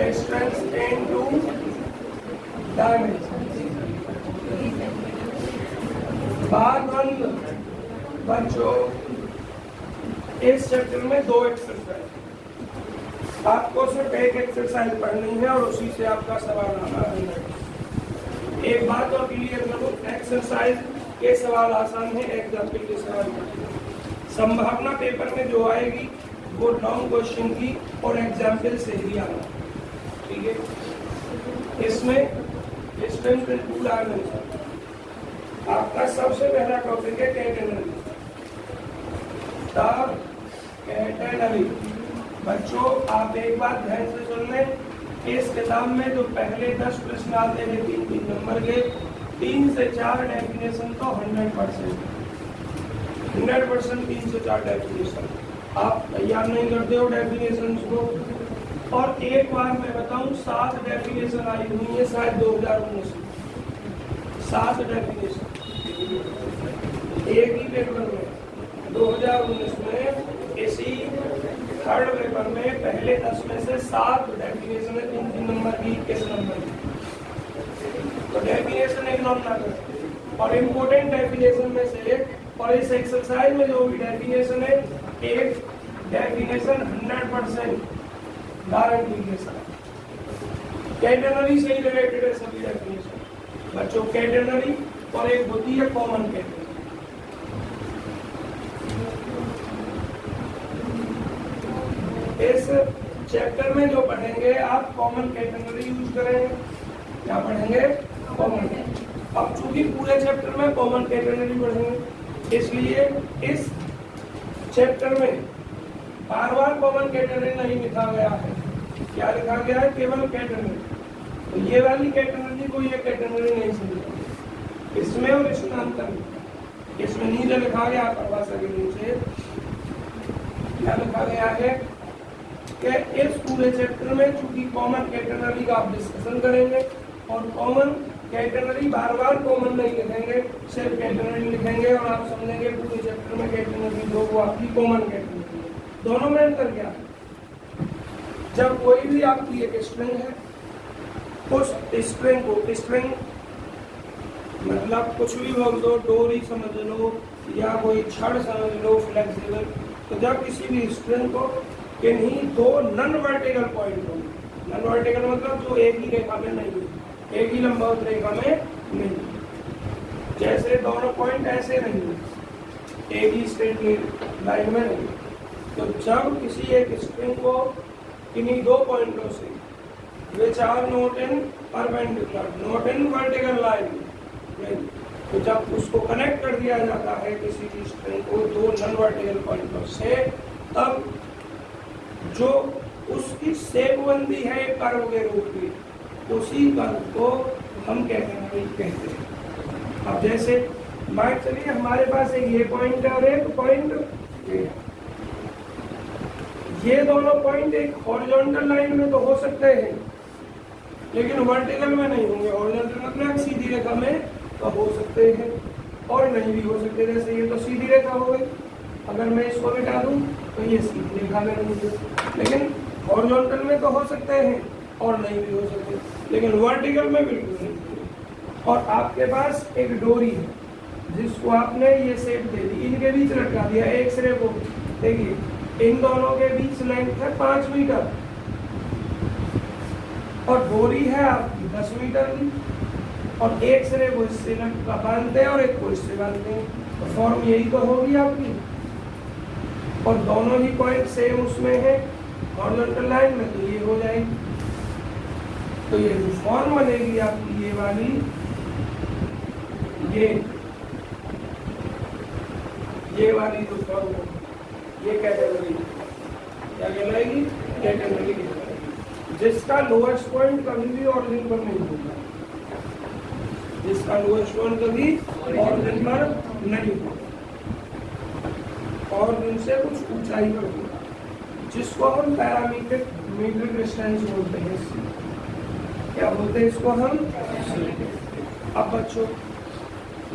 Distance into dimension. बात बच्चों इस चैप्टर में 2 एक्सरसाइज, आपको सिर्फ एक एक्सरसाइज पढ़नी है और उसी से आपका सवाल आना है। एक बात और क्लियर करो, एक्सरसाइज के सवाल आसान है, एग्जाम्पल के सवाल संभावना पेपर में जो आएगी वो लॉन्ग क्वेश्चन की और एग्जाम्पल से ही आना, ठीक है। इसमें डिस्टेंस इनटू डायमेंशन आपका सबसे पहला टॉपिक है कैटेनरी। कैटेनरी बच्चों आप एक बात ध्यान से सुन लें, इस किताब में जो पहले 10 प्रश्न आते हैं 3-3 नंबर के, 3 से 4 डेफिनेशन तो 100% 3 से 4 डेफिनेशन आप तैयार नहीं करते हो डेफिनेशन को। और एक बार मैं बताऊं 7 डेफिनेशन आई हुई है शायद 2019 में, 7 डेफिनेशन एक ही पेपर में 2019 में, इसी थर्ड पेपर में पहले 10 में से 7 डेफिनेशन है 3-3 नंबर की, 21 नंबर की। तो डेफिनेशन इग्नोर ना करें और इम्पोर्टेंट डेफिनेशन में से, और इस एक्सरसाइज में जो भी डेफिनेशन है एक डेफिनेशन 100% गारंटी के साथ कैटेनरी से ही रिलेटेड है सभी डेफिनेशन बच्चों। कैटेनरी और एक होती है कॉमन कैटेनरी। इस चैप्टर में जो पढ़ेंगे आप कॉमन कैटेगरी यूज करेंगे, क्या पढ़ेंगे? कॉमन। अब चूंकि पूरे चैप्टर में कॉमन कैटेगरी पढ़ेंगे इसलिए इस चैप्टर में बार बार कॉमन कैटेगरी नहीं लिखा गया है। क्या लिखा गया है? केवल कैटेगरी। तो ये वाली कैटेगरी को ये कैटेगरी नहीं समझेंगे, इसमें और इसमें अंतर। इसमें नीचे लिखा गया परिभाषा के नीचे क्या लिखा गया है कि इस पूरे चैप्टर में चूंकि कॉमन कैटेगरी का आप डिस्कशन करेंगे और कॉमन कैटेगरी बार बार कॉमन नहीं लिखेंगे, सिर्फ कैटेगरी लिखेंगे और आप समझेंगे पूरे चैप्टर में कैटेगरी जो वो आपकी कॉमन कैटेगरी है। दोनों में अंतर क्या है? जब कोई भी आपकी एक स्ट्रिंग है, उस स्ट्रिंग को, स्ट्रिंग मतलब कुछ भी बोल दो, डोरी समझ लो या कोई छड़ समझ लो, फ्लेक्सिबल, तो जब किसी भी स्ट्रिंग को इन्हीं 2 नॉन वर्टिकल पॉइंट हो, नॉन वर्टिकल मतलब जो एक ही रेखा में नहीं है, एक ही लंबवत रेखा में नहीं, जैसे दोनों पॉइंट ऐसे नहीं है, एक ही स्ट्रेट लाइन में नहीं। तो जब किसी एक स्ट्रिंग को इन्हीं 2 पॉइंटों से which are not in perpendicular, not in vertical line, तो जब उसको कनेक्ट कर दिया जाता है किसी भी स्ट्रिंग को 2 नॉन वर्टिकल पॉइंटों से, तब जो उसकी शेप बनती है कर्व के रूप में, उसी कर्व को हम कैटेगरी कहते हैं। अब जैसे मान चलिए हमारे पास एक ये पॉइंट है और एक पॉइंट ये दोनों पॉइंट एक हॉरिजॉन्टल लाइन में तो हो सकते हैं लेकिन वर्टिकल में नहीं होंगे। हॉरिजॉन्टल मतलब सीधी रेखा में तो हो सकते हैं और नहीं भी हो सकते। जैसे ये तो सीधी रेखा हो गई, अगर मैं इसको मिटा दूं तो ये सीधी रेखा में नहीं है, लेकिन हॉरिजॉन्टल में तो हो सकते हैं और नहीं भी हो सकते, लेकिन वर्टिकल में बिल्कुल नहीं। और आपके पास एक डोरी है जिसको आपने ये शेप दे दी, इनके बीच लटका दिया एक सिरे को, देखिए इन दोनों के बीच लेंथ है 5 मीटर और डोरी है आपकी 10 मीटर की, और एक सिरे को इससे बांधते हैं और एक को इससे बांधते हैं, तो फॉर्म यही तो होगी आपकी। और दोनों ही पॉइंट सेम उसमें है हॉरिजॉन्टल लाइन में, तो ये हो जाएगी। तो ये जो फॉर्म बनेगी आपकी ये वाली, ये वाली जो फॉर्म है ये कैटेगरी क्या कहलाएगी? कैटेगरी कहलाएगी। जिसका लोएस्ट पॉइंट कभी भी ऑरिजिन पर नहीं होगा, जिसका लोएस्ट पॉइंट कभी ऑरिजिन पर नहीं होगा और इनसे कुछ ऊंचाई पर होगा, जिसको हम पैरामीट्रिक डिस्टेंस बोलते हैं। क्या बोलते हैं इसको हम? अब बच्चों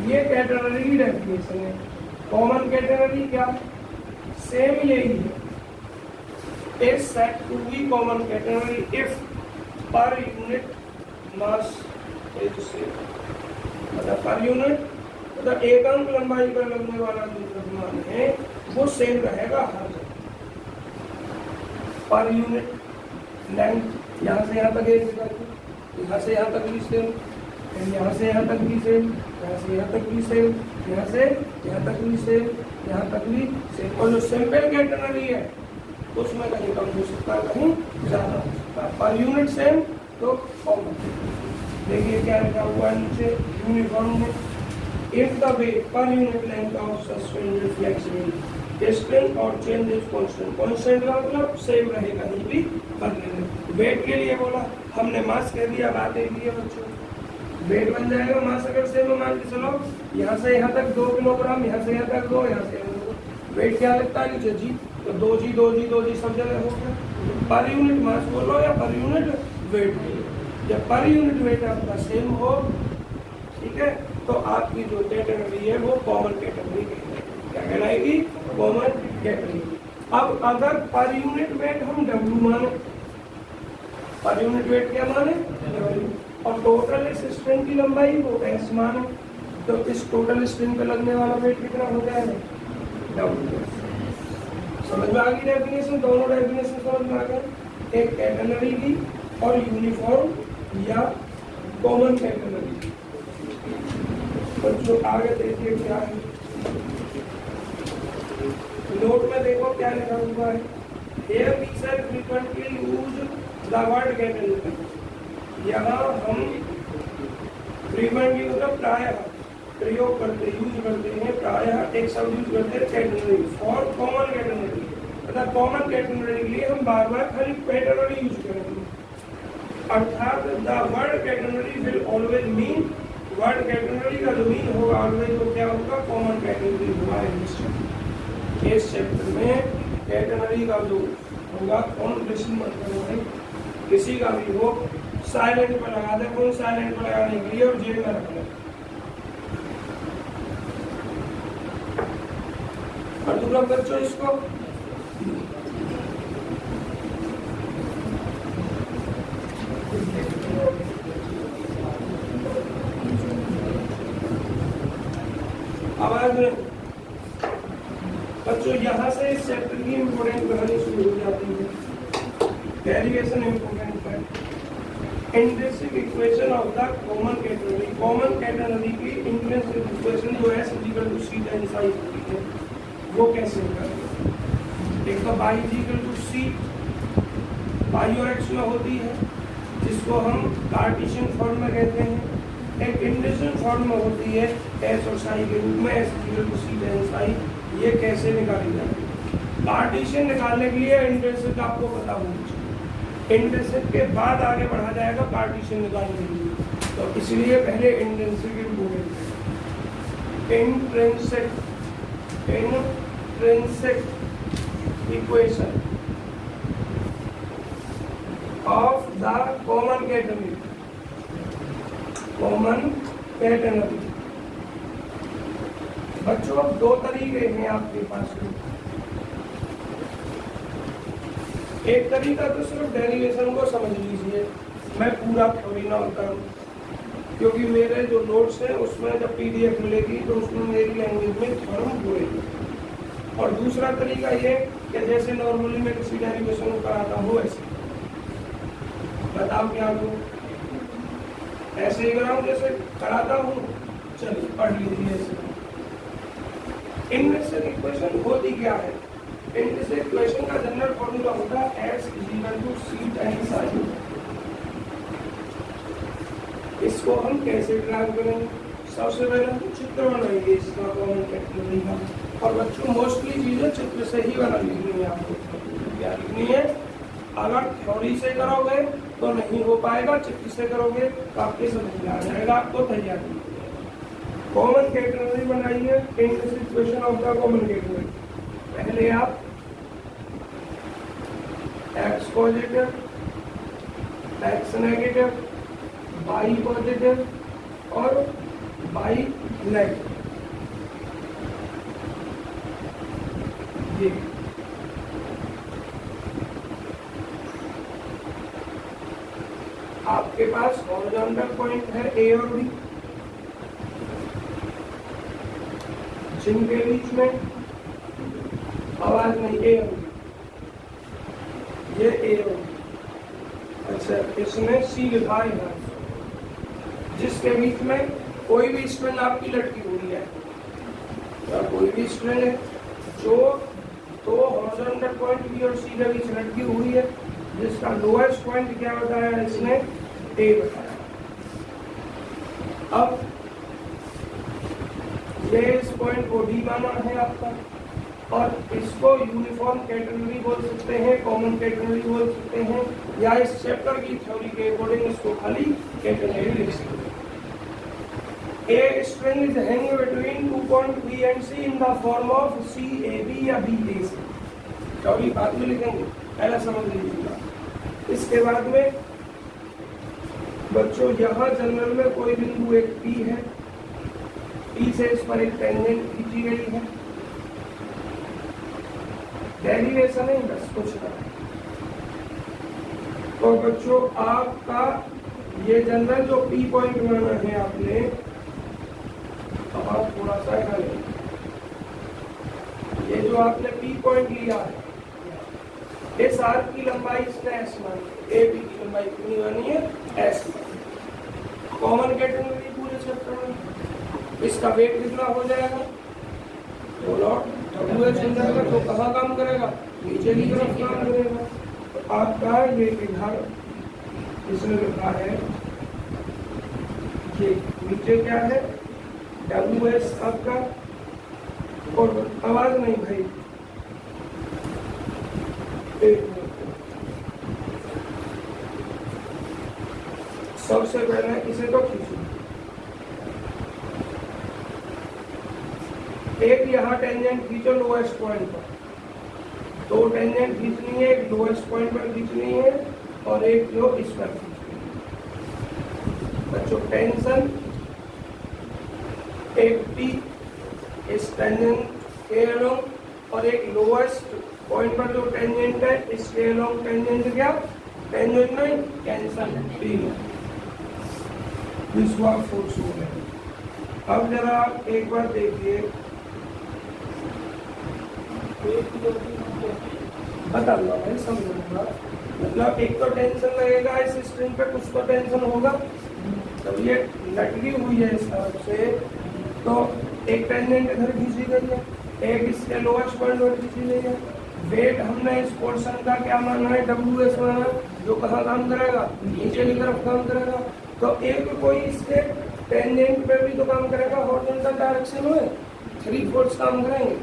ये कैटेगरी डेफिनेशन है। कॉमन कैटेगरी क्या? सेम यही है, is said to be common category if per unit mass is same, मतलब पर यूनिट मतलब एकांक लंबाई पर लगने वाला जो द्रव्यमान है वो सेम रहेगा हर जगह। पर यूनिट लेंथ यहाँ से यहाँ तक एक मीटर, यहाँ से यहाँ तक भी सेम, यहाँ से यहाँ तक भी सेम, यहाँ से यहाँ तक भी सेम, यहाँ से यहाँ तक भी सेम, यहाँ तक भी सेम। और जो सैंपल कैटेगरी है उसमें कहीं कम हो सकता है, कहीं ज़्यादा हो सकता है। पर यूनिट सेम तो कॉमन। देखिए क्या लिखा हुआ है नीचे यूनिफॉर्म में, if the weight per unit length of suspended flexible spring और चेंज इज कांस्टेंट, कांस्टेंट का मतलब सेम रहेगा, कहीं भी बदलेंगे। वेट के लिए बोला हमने, मास कह दिया, बात एक ही है बच्चों, वेट बन जाएगा मास अगर सेम मान के चलो, यहाँ से यहाँ तक 2 किलोग्राम, यहाँ से यहाँ तक 2, यहाँ से यहाँ तक। वेट क्या लगता है नीचे जी, तो 2g 2g 2g सब जगह हो गया। पर यूनिट मास बोलो या पर यूनिट वेट बोलो, जब पर यूनिट वेट आपका सेम हो, ठीक है, तो आपकी जो कैटेगरी है वो कॉमन कैटेगरी कहलाएगी। क्या कहलाएगी? Common category. अब अगर पर यूनिट वेट हम W माने, पर यूनिट वेट क्या माने? W, और टोटल इस स्ट्रिंग की लंबाई वो S माने, तो इस टोटल स्ट्रिंग पे लगने वाला वेट कितना हो जाएगा? W। समझ में आ गई डेफिनेशन? दोनों डेफिनेशन समझ में आ गए, एक कैटेगरी की और यूनिफॉर्म या कॉमन कैटेगरी। बच्चों आगे देखिए क्या है, नोट में देखो क्या लिखा हुआ है, here we shall frequently use the word category। यहाँ हम frequently मतलब प्रायः प्रयोग करते, यूज करते हैं, प्रायः एक शब्द यूज करते हैं कैटेगरी फॉर कॉमन कैटेगरी, मतलब कॉमन कैटेगरी के लिए हम बार बार खाली कैटेगरी यूज करेंगे। अर्थात the word category will always mean, word category का जो मीन होगा ऑलवेज वो क्या होगा? कॉमन कैटेगरी होगा। इस चैप्टर में कैटेगरी का जो होगा कॉन्ट्रेक्शन मतलब है, किसी का भी हो साइलेंट पर लगा दे, कौन साइलेंट पर लगाने के लिए और जेब में रखना। और दूसरा बच्चों इसको आवाज में बच्चों यहाँ से इस चैप्टर की इंपोर्टेंट कहानी शुरू हो जाती है। डेरिवेशन इंपोर्टेंट है, intrinsic equation of the common category, common category की इंट्रिंसिक इक्वेशन जो है equal to C tan psi होती है, वो कैसे करेंगे? एक तो y equal to C, y और x में होती है, जिसको हम कार्टेशियन फॉर्म में कहते हैं। एक इंडक्शन फॉर्म में होती है s और psi के रूप में, s equal to C tan psi। ये कैसे निकाली जाती है? कार्टेशियन निकालने के लिए इंटरसेप्ट आपको पता होना चाहिए, इंटरसेप्ट के बाद आगे बढ़ा जाएगा कार्टेशियन निकालने के लिए, तो इसलिए पहले इंटरसेप्ट इंपोर्टेंट है। Intrinsic equation of the common category, common category. बच्चों अब 2 तरीके हैं आपके पास में, एक तरीका तो सिर्फ डेरिवेशन को समझ लीजिए, मैं पूरा थ्योरी ना करूं, क्योंकि मेरे जो नोट्स हैं उसमें जब PDF मिलेगी तो उसमें मेरी लैंग्वेज में थ्योरम होएगी। और दूसरा तरीका ये कि जैसे नॉर्मली मैं किसी डेरिवेशन को कराता हूँ ऐसे बताओ क्या करूँ, ऐसे ही कराऊँ जैसे कराता हूँ, चलिए पढ़ लीजिए ऐसे। इंट्रिंसिक इक्वेशन होती क्या है? इंट्रिंसिक इक्वेशन का जनरल फॉर्मूला होता है s equal to c tan psi। इसको हम कैसे ड्राइव करेंगे? सबसे पहले हम चित्र बनाएंगे इसका कॉमन कैटेगरी का, और बच्चों मोस्टली चीजें चित्र से ही बना लिखनी है आपको। क्या लिखनी है? अगर थ्योरी से करोगे तो नहीं हो पाएगा, चित्र से करोगे तो आपके समझ में आ जाएगा, आपको तैयारी। कॉमन कैटेगरी बनाइए, intrinsic equation of the common category. पहले आप x positive, x negative, y positive और y नेगेटिव, ये आपके पास हॉरिजॉन्टल पॉइंट है ए और बी, जिनके बीच में आवाज नहीं, ए और बी, ये ए और बी। अच्छा, इसमें सी लिखा है, जिसके बीच में कोई भी स्ट्रिंग आपकी लटकी हुई है, या कोई भी स्ट्रिंग है जो तो हॉरिजॉन्टल पॉइंट बी और सी के बीच लटकी हुई है, जिसका लोएस्ट पॉइंट क्या बताया इसने, ए बताया। अब ये इस पॉइंट को डी माना है आपका, और इसको यूनिफॉर्म कैटेगरी बोल सकते हैं, कॉमन कैटेगरी बोल सकते हैं, या इस चैप्टर की थ्योरी के अकॉर्डिंग इसको खाली कैटेगरी लिख सकते हैं। A string is hanging between 2 points B and C in the form of CAB या BAC। थ्योरी बाद में लिखेंगे, पहला समझ लीजिएगा। इसके बाद में बच्चों यहाँ जनरल में कोई बिंदु एक P है, P से इस पर एक टेंजेंट खींची गई है, डेरिवेशन है बस कुछ ना। तो बच्चों आपका ये जनरल जो P पॉइंट माना है आपने, तो आप थोड़ा सा ये जो आपने P पॉइंट लिया है, इस आर्क की लंबाई इसने S मानी, ए बी की लंबाई कितनी मानी है, S। कॉमन कैटेगरी पूरे चैप्टर में इसका वेट कितना हो जाएगा, बोलो WH हो जाएगा। तो कहाँ काम करेगा, नीचे की तरफ काम करेगा। तो आपका ये इधर इसने लिखा है, ये नीचे क्या है, WS आपका, और आवाज नहीं भाई, सबसे पहले इसे तो खींचो, एक यहाँ टेंजेंट खींचो लोएस्ट पॉइंट पर, दो टेंजेंट खींचनी है, एक लोएस्ट पॉइंट पर खींचनी है और एक जो इस पर खींचनी है। बच्चों टेंशन एक P इस टेंजेंट के अलोंग, और एक लोएस्ट पॉइंट पर जो टेंजेंट है इसके अलोंग टेंजेंट क्या, टेंजेंट नहीं कैंसल P विश्वा फोर्स हो गया। अब जरा आप एक बार देखिए, बता दो भाई समझूंगा, मतलब एक तो टेंशन लगेगा इस स्ट्रिंग पे, कुछ तो टेंशन होगा। तो ये लटकी हुई है इस तरफ से, तो एक टेंजेंट इधर खींची गई है, एक इसके लोएस्ट पॉइंट पर खींची गई है। वेट हमने इस पोर्शन का क्या माना है, WS माना है, जो कहाँ काम करेगा, नीचे की तरफ काम करेगा। तो एक कोई इसके टेंजेंट पे भी तो काम करेगा, हॉरिजॉन्टल डायरेक्शन में 3 फोर्स काम करेंगे,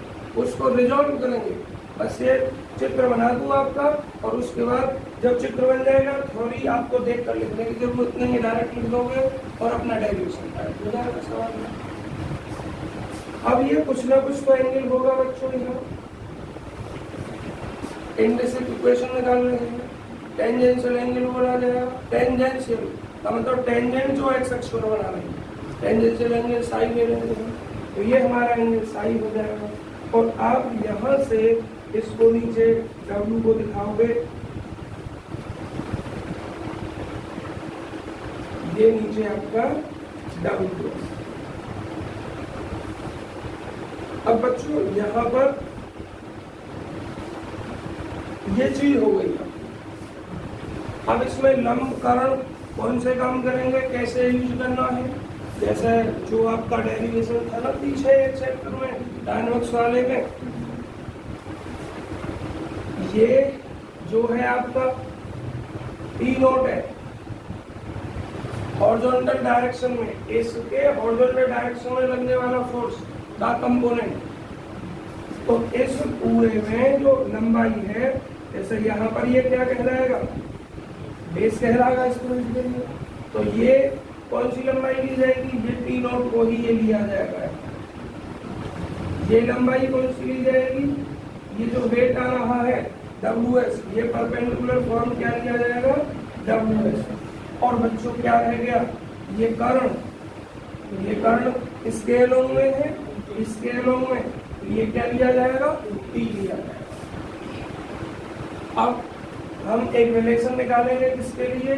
उसको रिजॉल्व करेंगे। बस ये चित्र बना दूँ आपका, और उसके बाद जब चित्र बन जाएगा थ्योरी आपको देख कर लिखने की जरूरत नहीं है, डायरेक्ट लिख दोगे और अपना डेरिवेशन हो जाएगा सवाल में। अब ये कुछ ना कुछ तो एंगल होगा बच्चों, यहाँ इंडेक्सिव इक्वेशन निकाल रहे हैं, टेंजेंशियल एंगल बना जाएगा। टेंजेंशियल का मतलब टेंजेंट जो एक्स अक्ष पर बना रही है, टेंजेंशियल एंगल साई ले रहे हैं, तो ये हमारा एंगल साई हो जाएगा। और आप यहाँ से इसको नीचे W को दिखाओगे, ये नीचे आपका W। अब बच्चों यहाँ पर ये चीज हो गई। अब इसमें लंब करण कौन से काम करेंगे, कैसे यूज करना है, जैसे जो आपका डेरिवेशन था ना पीछे एक चैप्टर में डायनामिक्स वाले में, ये जो है आपका P नोट है हॉरिजॉन्टल डायरेक्शन में, इसके हॉरिजॉन्टल डायरेक्शन में लगने वाला फोर्स का कंपोनेंट। तो इस पूरे में जो लंबाई है, जैसे यहाँ पर ये क्या कहलाएगा, बेस कहलाएगा इसको लिखने में। तो ये कौन सी लंबाई ली जाएगी, ये P नोट को ही ये लिया जाएगा। ये लंबाई कौन सी ली जाएगी, ये जो वेट आ रहा है WS, ये परपेंडिकुलर फॉर्म क्या लिया जाएगा, WS। और बच्चों क्या रह गया, ये कर्ण, ये कर्ण इसके अलोंग में है, इसके अलोंग में, ये क्या लिया जाएगा, P लिया जाएगा। अब हम एक रिलेशन निकालेंगे किसके लिए,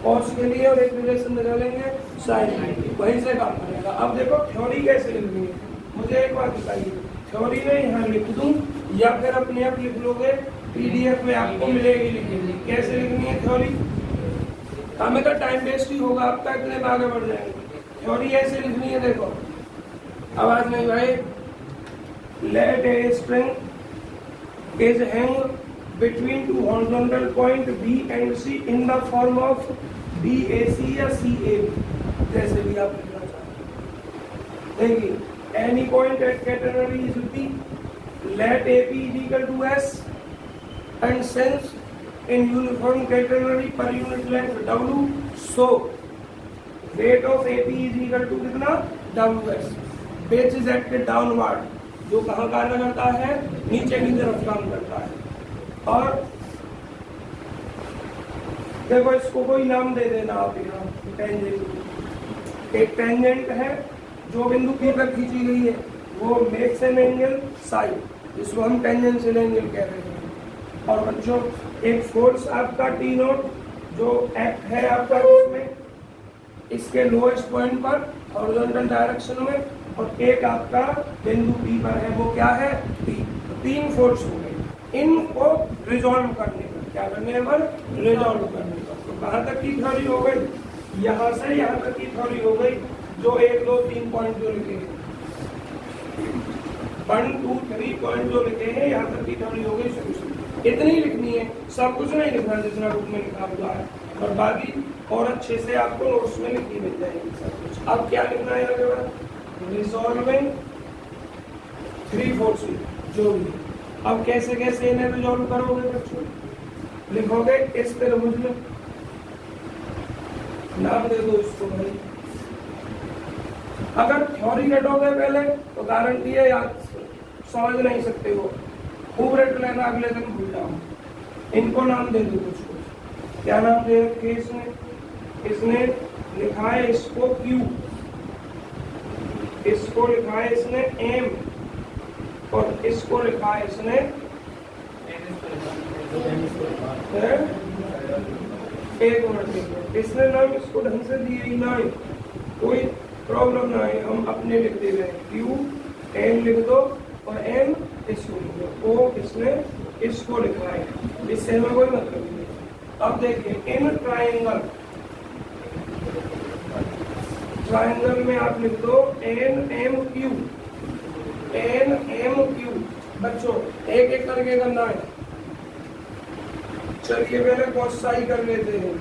कॉस के लिए और एक रिलेशन निकालेंगे साइन के लिए, वहीं से काम करेगा। अब देखो थ्योरी कैसे लिखनी है, मुझे एक बात बताइए, थ्योरी में यहाँ लिख दूँ या फिर अपने आप लिख लोगे, पीडीएफ में आपको मिलेगी लिखेगी, कैसे लिखनी है थ्योरी? हमें तो टाइम वेस्ट ही होगा आपका, इतने में आगे बढ़ जाएंगे। थ्योरी ऐसे लिखनी है, देखो आवाज नहीं भाई। Let a string is hang between two horizontal point B and C in the form of BAC या CAB, जैसे भी आप लिखना चाहते हैं। देखिए any point at category is B, let AP is equal to S and since in uniform catenary per unit length W, so rate of AP is equal to कितना WS, which is acted downward, जो कहाँ कार्य करता है, नीचे की तरफ काम करता है। और देखो इसको कोई नाम दे देना आप यहाँ, टेंजेंट। एक टेंजेंट है जो बिंदु P पर खींची गई है, वो मेक्स एन एंगल साई, जिसको हम टेंजेंशियल एंगल कह रहे हैं। और बच्चों एक फोर्स आपका T नोट जो एक्ट है आपका इसमें, इसके लोएस्ट पॉइंट पर हॉरिजॉन्टल डायरेक्शन में, और एक आपका बिंदु P पर है, वो क्या है T। तो तीन फोर्स हो गए, इनको रिजॉल्व करने पर, क्या करने पर, रिजॉल्व करने पर। तो कहाँ तक की थ्योरी हो गई, यहाँ से यहाँ तक की थ्योरी हो गई, जो 1 2 3 पॉइंट जो लिखे हैं, 1 2 3 पॉइंट जो लिखे हैं, यहाँ तक की थ्योरी हो गई सोल्यूशन। इतनी लिखनी है, सब कुछ नहीं लिखना जितना बुक में लिखा हुआ है, और बाकी और अच्छे से आपको नोट्स में लिखी मिल जाएगी सब कुछ। अब क्या लिखना है आगे बाद, रिजॉल्विंग 3 फोर्सेस जो भी। अब कैसे कैसे इन्हें रिजॉल्व करोगे बच्चों, लिखोगे इस त्रिभुज में, नाम दे दो इसको भाई। अगर थ्योरी रटोगे पहले तो गारंटी है याद समझ नहीं सकते हो, खूब रट लेना, अगले दिन भूल जाओ। इनको नाम दे दो कुछ कुछ, क्या नाम दे रखे इसने, इसने लिखा है इसको Q, इसको लिखा है इसने M, और इसको लिखा है इसने एक मिनट, इसने नाम इसको ढंग से दिए ही ना, कोई प्रॉब्लम ना है, हम अपने लिख दे रहे हैं। Q M लिख दो और M इसको लिख दो, O इसने इसको लिखा है, इससे हमें कोई मतलब नहीं। अब देखिए इन ट्राइंगल, ट्राइंगल में आप लिख दो NMQ, NMQ। बच्चों एक एक करके करना है, चलिए पहले कॉस साई कर लेते हैं।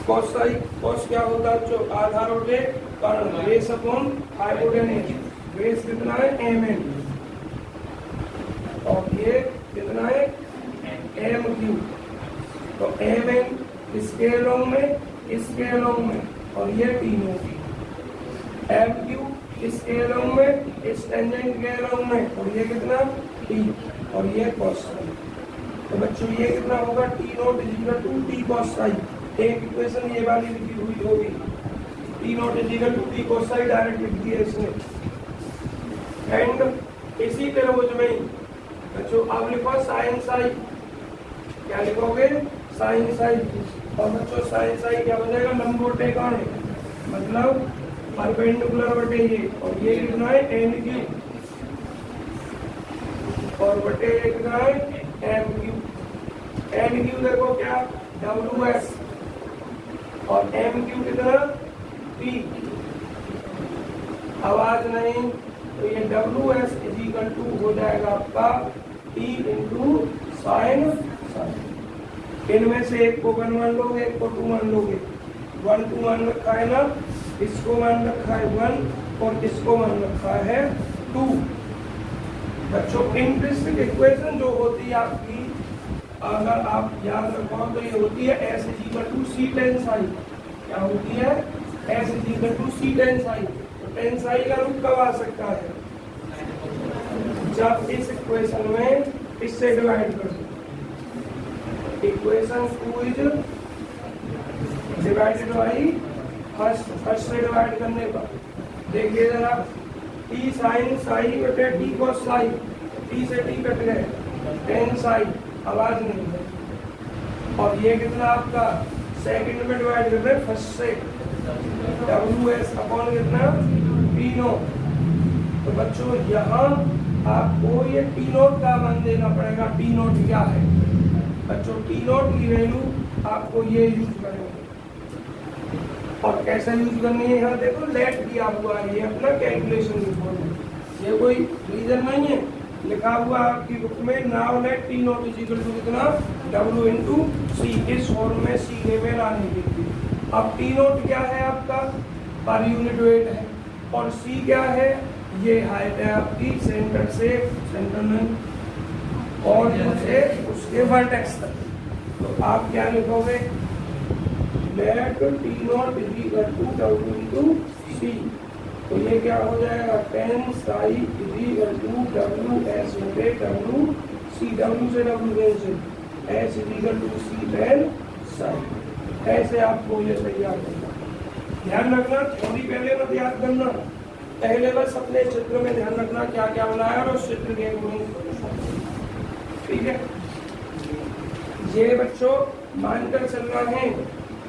कॉस साई, कॉस क्या होता है बच्चों, आधार होते कारण, बेस अपॉन हाइपोटेन्यूज, बेस कितना है MN, और ये कितना है MQ। तो MN इसके अलोंग में, इसके अलोंग में, और ये T नोट, MQ इसके अलोंग में, इस टेंजेंट के अलोंग में, और ये कितना T, और ये कॉस साई। तो बच्चों ये कितना होगा, T naught is equal to T cos psi. एक इक्वेशन ये वाली लिखी हुई होगी, T naught is equal to T cos psi, direct लिख दिया इसने। एंड इसी त्रिभुज में बच्चों आप लिखो साइन साई, क्या लिखोगे, साइन साई। और बच्चों साइन साई क्या हो जाएगा, लंबवटे कौन है, मतलब परपेंडिकुलर बटे ये, और ये कितना है NQ, और बटे ये कितना है MQ। NQ देखो क्या WS, और MQ कितना P, आवाज नहीं, तो ये WS इज इक्वल टू हो जाएगा आपका T इंटू साइन साइन। इनमें से एक को 1 मान लोगे, एक को 2 मान लोगे। 1 2 मान रखा है ना, इसको मान रखा है 1 और इसको मान रखा है 2। बच्चों इंट्रिंसिक इक्वेशन जो होती है आपकी, अगर आप याद रखो तो ये होती है S is equal to C tan psi. क्या होती है, S is equal to C tan psi. तो tan साई का रूप कब आ सकता है, जब इस इक्वेशन में इससे डिवाइड कर दो। Equation 2 is divided by first से डिवाइड करने पर, देखिए जरा T साइन साई बटे T कॉस साई, T से T कट गए, tan साई, आवाज नहीं है। और ये कितना आपका सेकंड में डिवाइड कर रहे हैं फर्स्ट से, WS अपॉन कितना P नोट। तो बच्चों यहाँ आपको ये P नोट का मान देना पड़ेगा। P नोट क्या है बच्चों? P नोट की वैल्यू आपको ये यूज करेंगे। और कैसे यूज करनी है, यहाँ देखो लेट दिया हुआ है, ये अपना कैलकुलेशन रिपोर्ट, ये कोई रीजन नहीं है, लिखा हुआ आपकी बुक में now let P naught is equal to कितना W इंटू सी, इस फॉर्म में सीधे में लाने के लिए। अब P नोट क्या है आपका? पर यूनिट वेट है, और C क्या है? ये हाइट है आपकी सेंटर से, सेंटर में और से उसके वर्टेक्स तक। तो आप क्या लिखोगे? Let T naught is equal to W into C. तो ये क्या हो जाएगा? 10 psi is equal to W S बटे W सी, W से W cancel, S is equal to C 10 psi. ऐसे आपको ये तैयार करना। ध्यान रखना थ्योरी पहले मत याद करना, पहले बस अपने चित्र में ध्यान रखना क्या क्या बनाया और उस चित्र के ठीक है। ये बच्चों मानकर चलना है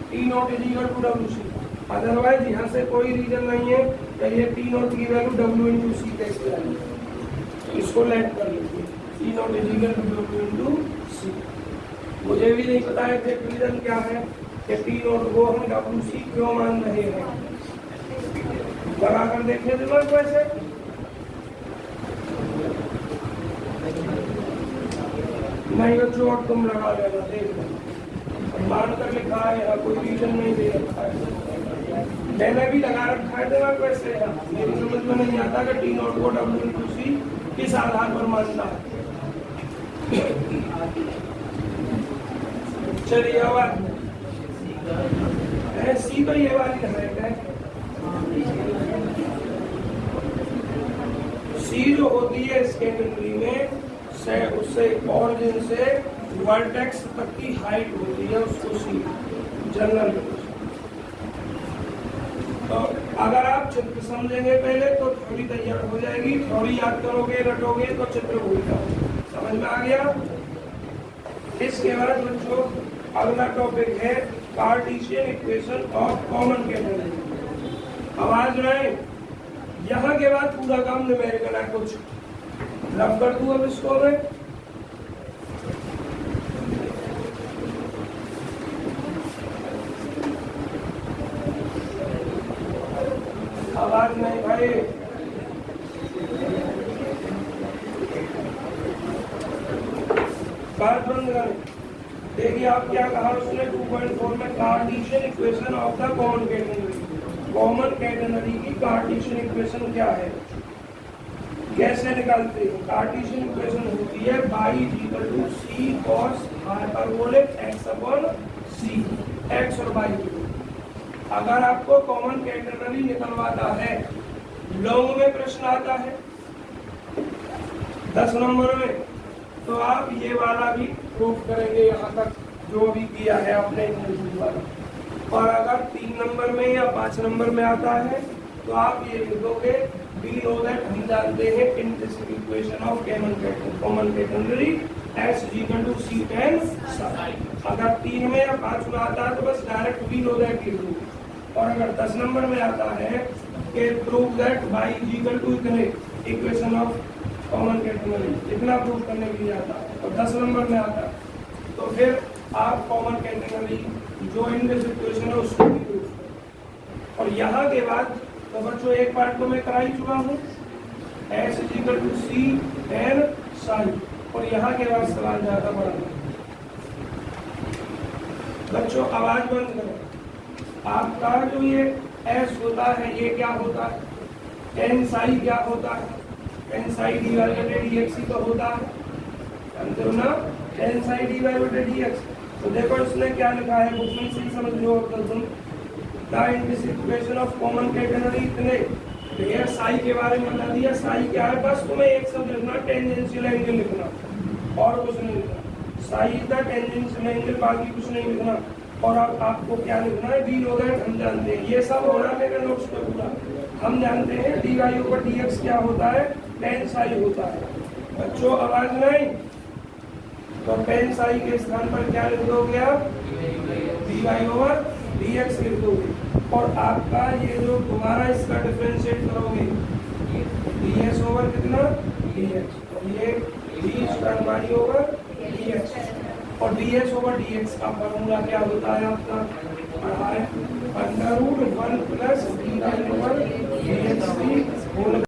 T naught is equal to W C, otherwise यहाँ से कोई रीजन नहीं है कि ये T नोट की वैल्यू W इंटू सी कैसे आएगी। इसको लेट कर लीजिए, T naught is equal to W into C. मुझे भी नहीं पता है कि रीजन क्या है कि T नोट को हम W सी क्यों मान रहे हैं। लगाकर देखने दिमाग वैसे नहीं बच्चों, और तुम लगा लेना, देख लेना मान कर लिखा है, यहाँ कोई रीजन नहीं दे रखा है, मैंने भी लगा रखा है दिमाग वैसे। मेरी समझ में नहीं आता कि T नोट को W इंटू सी किस आधार पर मानना है। चलिए अब सी तो ये वाली है, सी जो होती है सेकेंडरी में से उससे ऑरिजिन से वर्टेक्स तक की हाइट होती है, उसको सी जनरल। तो अगर आप चित्र समझेंगे पहले तो थ्योरी तैयार हो जाएगी, थ्योरी याद करोगे रटोगे तो चित्र भूल जाओगे। समझ में आ गया? इसके बाद बच्चों अगला टॉपिक है Cartesian equation of common category. आवाज रहे, यहाँ के बाद पूरा काम न्यूमेरिकल है, कुछ रब कर दूं अब इसको मैं। आवाज नहीं भाई, बात बंद करें। देखिए आप क्या कहा उसने 2.4 में Cartesian equation of the common category. Common category की कार्टेशियन इक्वेशन क्या है, कैसे निकालते हैं? कार्टेशियन इक्वेशन होती है y equal to C cos hyperbolic x upon C, x और y। अगर आपको कॉमन कैटेगरी निकलवाना है, लॉन्ग में प्रश्न आता है 10 नंबर में, तो आप ये वाला भी प्रूफ करेंगे यहाँ तक जो भी किया है आपने वाला। और अगर 3 नंबर में या 5 नंबर में आता है तो आप ये लिखोगे we know that, हम जानते हैं in this equation of common category s is equal to c tan psi। अगर 3 में या 5 में आता है तो बस डायरेक्ट we know that लिख दो। और अगर 10 नंबर में आता है कि prove that y is equal to इतने इक्वेशन ऑफ कॉमन कैटेगरी, इतना प्रूव करने के लिए आता है, और 10 नंबर में आता है तो फिर आप कॉमन कैटेगरी जो इन दिस इक्वेशन है उसको भी प्रूव करें। और यहाँ के बाद तो बच्चों एक पार्ट तो मैं करा ही चुका हूँ, s is equal to c tan psi, और यहाँ के बाद सवाल ज्यादा बड़ा। बच्चों आवाज बंद करो। आपका जो ये s होता है ये क्या होता है? tan psi क्या होता है? tan psi dy बटे dx ही तो होता है, जानते हो ना? tan psi dy बटे dx। तो देखो इसने क्या लिखा है बुक में, सही समझ लो। तुम in this equation of common category इतने भैया साई के बारे में बता दिया। साई क्या है? बस तुम्हें एक शब्द लिखना, टेंजेंशियल एंगल लिखना, और कुछ नहीं लिखना। साई का टेंजेंशियल एंगल, बाकी कुछ नहीं लिखना। और अब आपको क्या लिखना है? वी नो दैट, हम जानते हैं। ये सब होना मेरे नोट्स पे पूरा, हम जानते हैं डी वाई ऊपर डी एक्स क्या होता है, टेन साई होता है। बच्चों आवाज नहीं, तो टेन साई के स्थान पर क्या लिख दोगे आप? V Y over D X लिख दोगे और आपका ये जो दोबारा इसका डिफरेंशिएट करोगे डी एस ओवर कितना डी एक्स और ये D square Y over D X और D S over D X का फॉर्मूला क्या होता है आपका पढ़ा है under root 1 plus D Y over D x